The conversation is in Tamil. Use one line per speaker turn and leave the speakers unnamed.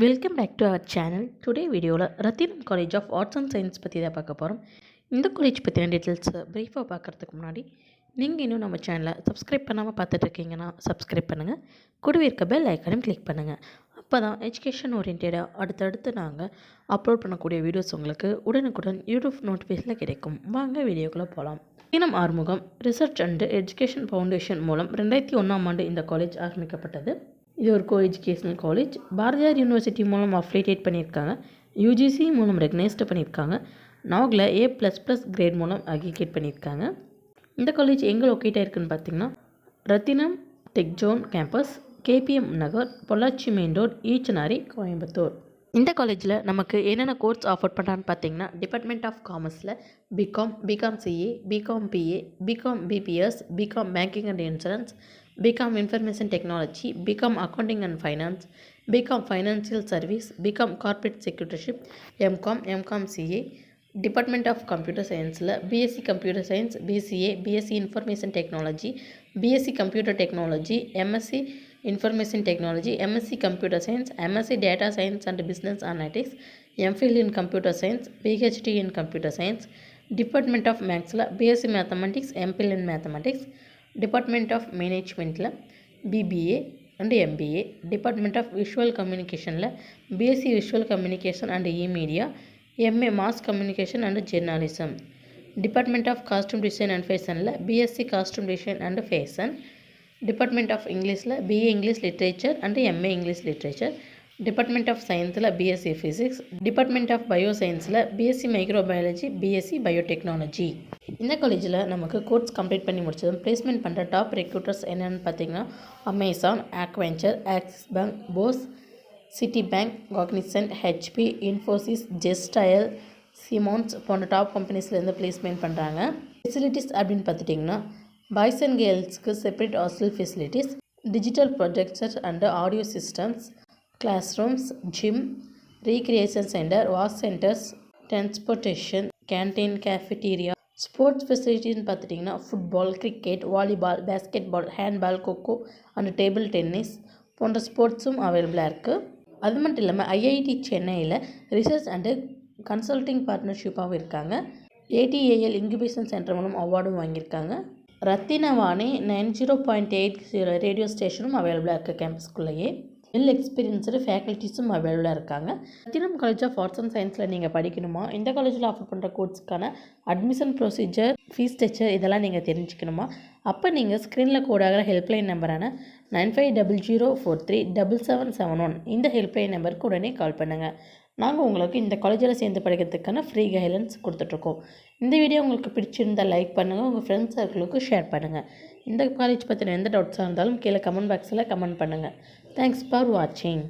Welcome back to our channel. Today வீடியோவில் Rathinam college of arts and science பற்றி தான் பார்க்க போகிறோம். இந்த காலேஜ் பற்றின டீட்டெயில்ஸை ப்ரீஃபாக பார்க்குறதுக்கு முன்னாடி நீங்கள் இன்னும் நம்ம சேனலை சப்ஸ்கிரைப் பண்ணாமல் பார்த்துட்ருக்கீங்கன்னா சப்ஸ்கிரைப் பண்ணுங்கள். கூடவே இருக்க பெல் ஐக்கனையும் கிளிக் பண்ணுங்கள். அப்போ தான் எஜுகேஷன் ஓரியன்டாக அடுத்தடுத்து நாங்கள் அப்லோட் பண்ணக்கூடிய வீடியோஸ் உங்களுக்கு உடனுக்குடன் யூடியூப் நோட்டிஃபிகேஷனில் கிடைக்கும். வாங்க வீடியோக்குள்ளே போகலாம். Rathinam Arumugam research and education foundation மூலம் 2001ஆம் ஆண்டு இந்த காலேஜ் ஆரம்பிக்கப்பட்டது. இது ஒரு co educational college. Bharathiar university மூலம் அஃபிலியேட் பண்ணியிருக்காங்க. யூஜிசி மூலம் ரெகனைஸ்டு பண்ணியிருக்காங்க. நாகில் A++ கிரேட் மூலம் அக்ரிகேட் பண்ணியிருக்காங்க. இந்த காலேஜ் எங்கே லொக்கேட் ஆகிருக்குன்னு பார்த்தீங்கன்னா Rathinam tech zone campus, KPM Nagar, Pollachi main road, Eachanari, Coimbatore. இந்த காலேஜில் நமக்கு என்னென்ன கோர்ஸ் ஆஃபர் பண்ணுறான்னு பார்த்தீங்கன்னா டிபார்ட்மெண்ட் ஆஃப் காமர்ஸில் BCom CA, BCom BA, BCom PBS, BCom banking and insurance, BCom information technology, BCom accounting and finance, BCom financial service, BCom corporate secretaryship, MCom CA. Department of computer சயின்ஸில் BSc computer science, BCA, BSc information technology, BSc computer technology, MSc information technology, MSc computer science, MSc data science and business analytics, MPhil in computer science, PhD in computer science. Department of மேக்ஸில் BSc mathematics, MPhil in mathematics. Department of மேனேஜ்மெண்ட்டில் BBA and MBA. Department of visual கம்யூனிகேஷனில் BSc visual communication and e media, MA mass communication and journalism. Department of costume design and ஃபேஷனில் BSc costume design and fashion. Department of இங்கிலீஷில் BA English literature and MA English literature. Department of சயின்ஸில் பிஎஸ்சி ஃபிசிக்ஸ். டிபார்ட்மெண்ட் ஆஃப் பயோசயின்ஸில் பிஎஸ்சி மைக்ரோபயாலஜி, பிஎஸ்சி பயோடெக்னாலஜி. இந்த காலேஜில் நமக்கு கோர்ஸ் கம்ப்ளீட் பண்ணி முடிச்சதும் பிளேஸ்மெண்ட் பண்ணுற டாப் ரெக்ரூட்டர்ஸ் என்னென்னு பார்த்தீங்கன்னா Amazon, Accenture, Axis bank, Bosch, Citi bank, Cognizant, HP, Infosys, ஜெஸ்டைல், சிமோன்ஸ் போன்ற டாப் கம்பெனிஸ்லேருந்து பிளேஸ்மெண்ட் பண்ணுறாங்க. ஃபெசிலிட்டிஸ் அப்படின்னு பார்த்துட்டிங்கன்னா பாய்ஸ் அண்ட் கேர்ள்ஸ்க்கு separate hostel facilities, digital projector and audio systems, class rooms, gym, recreation centre, wash centres, transportation, canteen, cafeteria. Sports ஃபெசிலிட்டின்னு பார்த்துட்டிங்கன்னா football, cricket, volleyball, basketball, handball, kho kho and table tennis போன்ற ஸ்போர்ட்ஸும் அவைலபிளாக இருக்குது. அது மட்டும் இல்லாமல் ஐஐடி சென்னையில் ரிசர்ச் அண்டு கன்சல்டிங் பார்ட்னர்ஷிப்பாகவும் இருக்காங்க. ATAL இன்குபேஷன் சென்டர் மூலம் அவார்டும் வாங்கியிருக்காங்க. ரத்தினவாணி 90.80 ரேடியோ ஸ்டேஷனும் அவைலபிளாக இருக்குது கேம்பஸ்குள்ளேயே. வெல் எக்ஸ்பீரியன்ஸ்டு ஃபேக்கல்ட்டிஸும் அவைலபிளாக இருக்காங்க. ரத்தினம் காலேஜ் ஆஃப் ஆர்ட்ஸ் அண்ட் சயின்ஸில் நீங்கள் படிக்கணுமா, இந்த காலேஜில் ஆஃபர் பண்ணுற கோர்ஸ்க்கான அட்மிஷன் ப்ரொசீஜர், ஃபீஸ் ஸ்ட்ரக்சர் இதெல்லாம் நீங்கள் தெரிஞ்சுக்கணுமா? அப்போ நீங்கள் ஸ்க்ரீனில் கோடாகிற ஹெல்ப்லைன் நம்பரான 9500437771 இந்த ஹெல்ப்லைன் நம்பருக்கு உடனே கால் பண்ணுங்கள். நாங்கள் உங்களுக்கு இந்த காலேஜில் சேர்ந்து படிக்கிறதுக்கான ஃப்ரீ கைடன்ஸ் கொடுத்துட்ருக்கோம். இந்த வீடியோ உங்களுக்கு பிடிச்சிருந்தால் லைக் பண்ணுங்கள், உங்கள் ஃப்ரெண்ட்ஸ் சர்க்கிளுக்கு ஷேர் பண்ணுங்கள். இந்த காலேஜ் பற்றின எந்த டவுட்ஸாக இருந்தாலும் கீழே கமெண்ட் பாக்ஸில் கமெண்ட் பண்ணுங்கள். தேங்க்ஸ் ஃபார் வாட்சிங்.